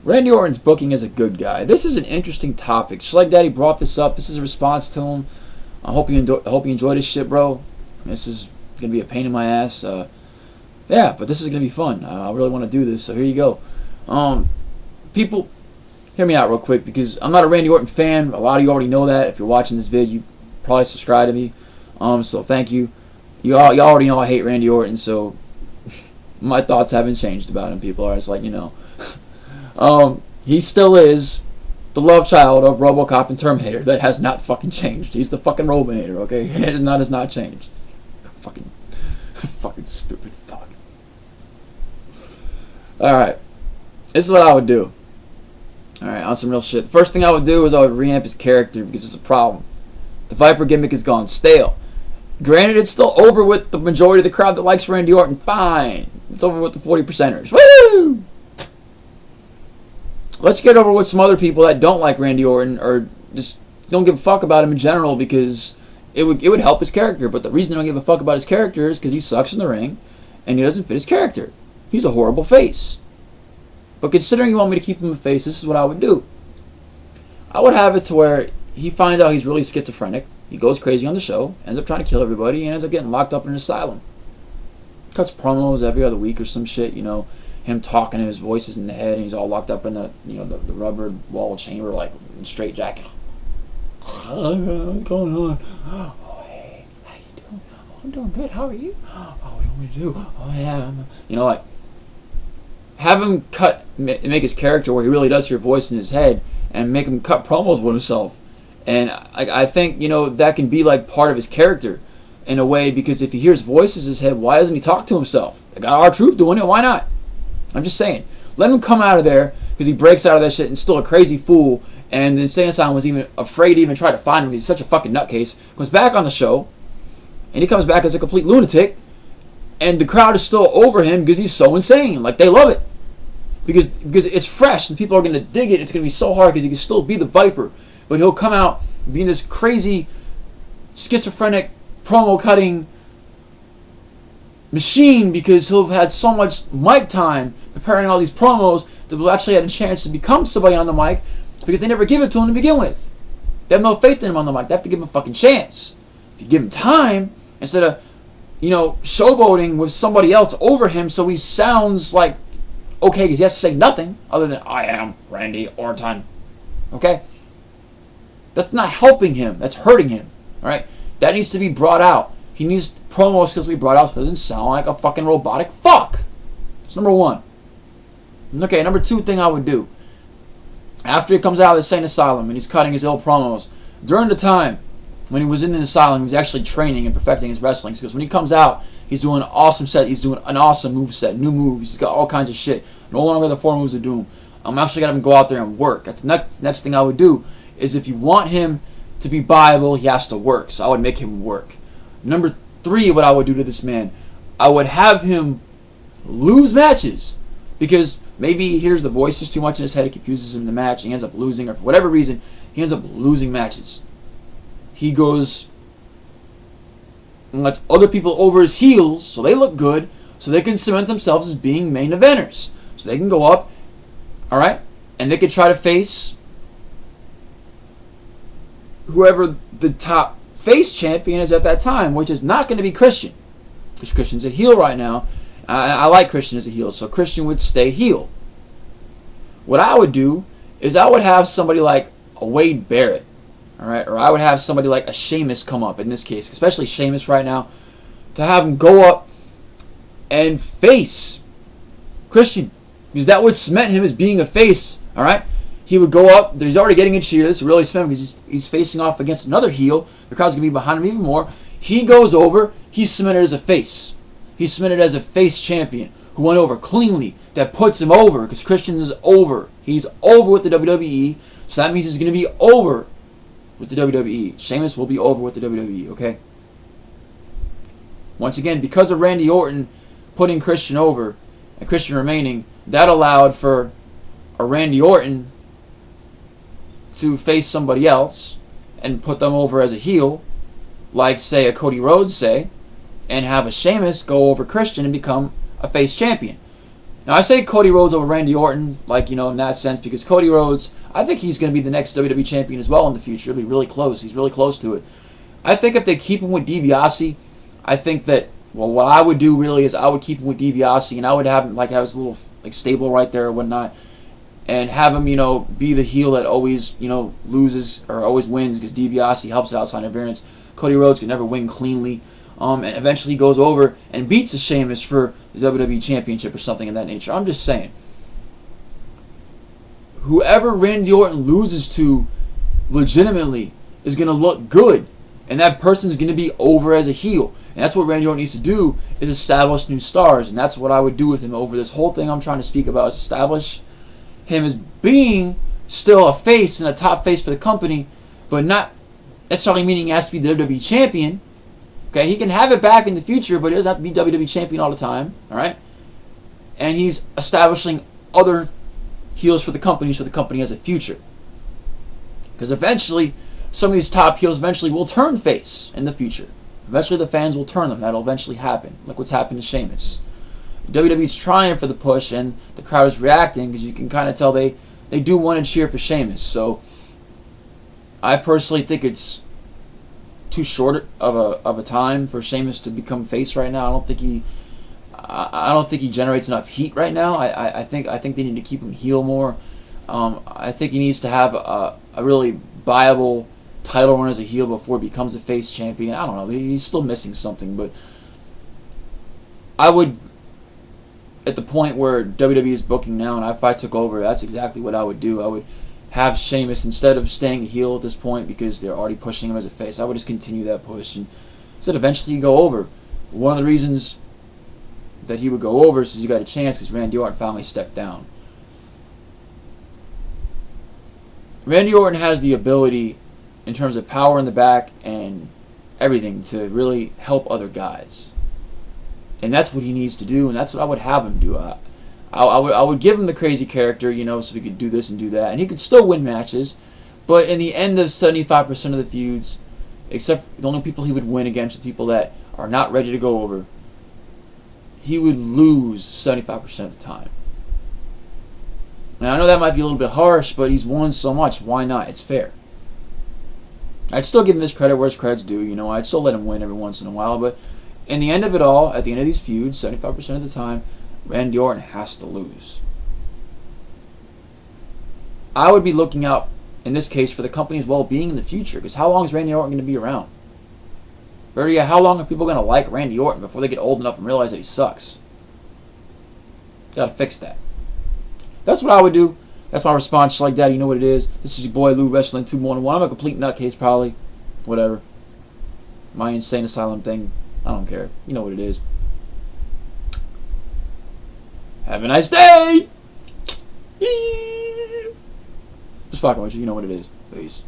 Randy Orton's booking as a good guy. This is an interesting topic. Just like Daddy brought this up. This is a response to him. I hope you enjoy this shit, bro. This is gonna be a pain in my ass. Yeah, but this is gonna be fun. I really want to do this, so here you go. People, hear me out real quick because I'm not a Randy Orton fan. A lot of you already know that. If you're watching this vid, you probably subscribe to me. So thank you. You already know I hate Randy Orton, so my thoughts haven't changed about him. People are just like, you know. He still is the love child of RoboCop and Terminator. That has not fucking changed. He's the fucking Robinator, okay? It has not changed. Fucking stupid fuck. Alright. This is what I would do. Alright, on some real shit. The first thing I would do is I would reamp his character because there's a problem. The Viper gimmick has gone stale. Granted, it's still over with the majority of the crowd that likes Randy Orton. Fine. It's over with the 40%ers. Woo! Let's get over with some other people that don't like Randy Orton or just don't give a fuck about him in general because it would help his character. But the reason they don't give a fuck about his character is because he sucks in the ring and he doesn't fit his character. He's a horrible face. But considering you want me to keep him a face, this is what I would do. I would have it to where he finds out he's really schizophrenic. He goes crazy on the show, ends up trying to kill everybody, and ends up getting locked up in an asylum. Cuts promos every other week or some shit, you know. Him talking and his voice is in the head and he's all locked up in the the rubber wall chamber like in straight jacket. What's going on? Oh hey, how you doing? Oh, I'm doing good. How are you? Oh, what do you want me to do? Oh yeah, like have him make his character where he really does hear a voice in his head and make him cut promos with himself. And I think that can be like part of his character in a way because if he hears voices in his head, why doesn't he talk to himself? They got R-Truth doing it. Why not? I'm just saying. Let him come out of there because he breaks out of that shit and still a crazy fool. And the insane asylum was even afraid to even try to find him because he's such a fucking nutcase. Comes back on the show and he comes back as a complete lunatic. And the crowd is still over him because he's so insane. Like, they love it. Because it's fresh and people are going to dig it. It's going to be so hard because he can still be the Viper. But he'll come out being this crazy, schizophrenic, promo-cutting machine because he'll have had so much mic time preparing all these promos that will actually have a chance to become somebody on the mic because they never give it to him to begin with. They have no faith in him on the mic. They have to give him a fucking chance. If you give him time, instead of, showboating with somebody else over him so he sounds like, okay, because he has to say nothing other than, I am Randy Orton. Okay? That's not helping him. That's hurting him. Alright? That needs to be brought out. He needs promo skills to be brought out so he doesn't sound like a fucking robotic fuck. That's number one. Okay, number two thing I would do. After he comes out of the insane asylum and he's cutting his ill promos, during the time when he was in the asylum, he was actually training and perfecting his wrestling skills. When he comes out, he's doing an awesome set. He's doing an awesome move set, new moves. He's got all kinds of shit. No longer the 4 moves of doom. I'm actually gonna have him go out there and work. That's the next thing I would do. Is if you want him to be viable, he has to work. So I would make him work. Number 3, what I would do to this man, I would have him lose matches because maybe he hears the voices too much in his head. It confuses him in the match. He ends up losing, or for whatever reason, he ends up losing matches. He goes and lets other people over his heels so they look good, so they can cement themselves as being main eventers. So they can go up, all right, and they can try to face whoever the top face champion is at that time, which is not going to be Christian, because Christian's a heel right now. I like Christian as a heel, so Christian would stay heel. What I would do is I would have somebody like a Wade Barrett, all right, or I would have somebody like a Sheamus come up in this case, especially Sheamus right now, to have him go up and face Christian, because that would cement him as being a face, all right. He would go up. He's already getting in cheers. Really spin because he's facing off against another heel. The crowd's going to be behind him even more. He goes over. He's cemented as a face. He's cemented as a face champion who went over cleanly. That puts him over because Christian is over. He's over with the WWE. So that means he's going to be over with the WWE. Sheamus will be over with the WWE, okay? Once again, because of Randy Orton putting Christian over and Christian remaining, that allowed for a Randy Orton to face somebody else and put them over as a heel, like say a Cody Rhodes and have a Sheamus go over Christian and become a face champion. Now, I say Cody Rhodes over Randy Orton, like, you know, in that sense, because Cody Rhodes, I think he's going to be the next WWE champion as well in the future. He'll be really close. He's really close to it. I think if they keep him with DiBiase, I think that, well, what I would do really is I would keep him with DiBiase, and I would have him, like, have his little, like, stable right there or whatnot, and have him, you know, be the heel that always, you know, loses or always wins because DiBiase helps out outside interference. Cody Rhodes can never win cleanly. And eventually he goes over and beats Sheamus for the WWE Championship or something of that nature. I'm just saying. Whoever Randy Orton loses to legitimately is going to look good. And that person is going to be over as a heel. And that's what Randy Orton needs to do, is establish new stars. And that's what I would do with him over this whole thing I'm trying to speak about. Is establish him as being still a face and a top face for the company, but not necessarily meaning he has to be the WWE Champion. Okay, he can have it back in the future, but he doesn't have to be WWE Champion all the time. All right, and he's establishing other heels for the company, so the company has a future. Because eventually, some of these top heels eventually will turn face in the future. Eventually, the fans will turn them. That'll eventually happen. Look what's happened to Sheamus. WWE's trying for the push, and the crowd is reacting because you can kind of tell they do want to cheer for Sheamus. So, I personally think it's too short of a time for Sheamus to become face right now. I don't think he generates enough heat right now. I think they need to keep him heel more. I think he needs to have a really viable title run as a heel before he becomes a face champion. I don't know. He's still missing something, but I would, at the point where WWE is booking now, and if I took over, that's exactly what I would do. I would have Sheamus, instead of staying heel at this point because they're already pushing him as a face, I would just continue that push, and instead eventually go over. One of the reasons that he would go over is he got a chance because Randy Orton finally stepped down. Randy Orton has the ability, in terms of power in the back and everything, to really help other guys. And that's what he needs to do, and that's what I would have him do. I would give him the crazy character, you know, so he could do this and do that. And he could still win matches, but in the end of 75% of the feuds, except the only people he would win against are people that are not ready to go over, he would lose 75% of the time. And I know that might be a little bit harsh, but he's won so much. Why not? It's fair. I'd still give him his credit where his credit's due. You know, I'd still let him win every once in a while. But in the end of it all, at the end of these feuds, 75% of the time, Randy Orton has to lose. I would be looking out, in this case, for the company's well-being in the future. Because how long is Randy Orton going to be around? Or yeah, how long are people going to like Randy Orton before they get old enough and realize that he sucks? Got to fix that. That's what I would do. That's my response. Like that, you know what it is. This is your boy Lou Wrestling 2-1-1. I'm a complete nutcase, probably. Whatever. My insane asylum thing. I don't care. You know what it is. Have a nice day! Just fucking with you. You know what it is. Peace.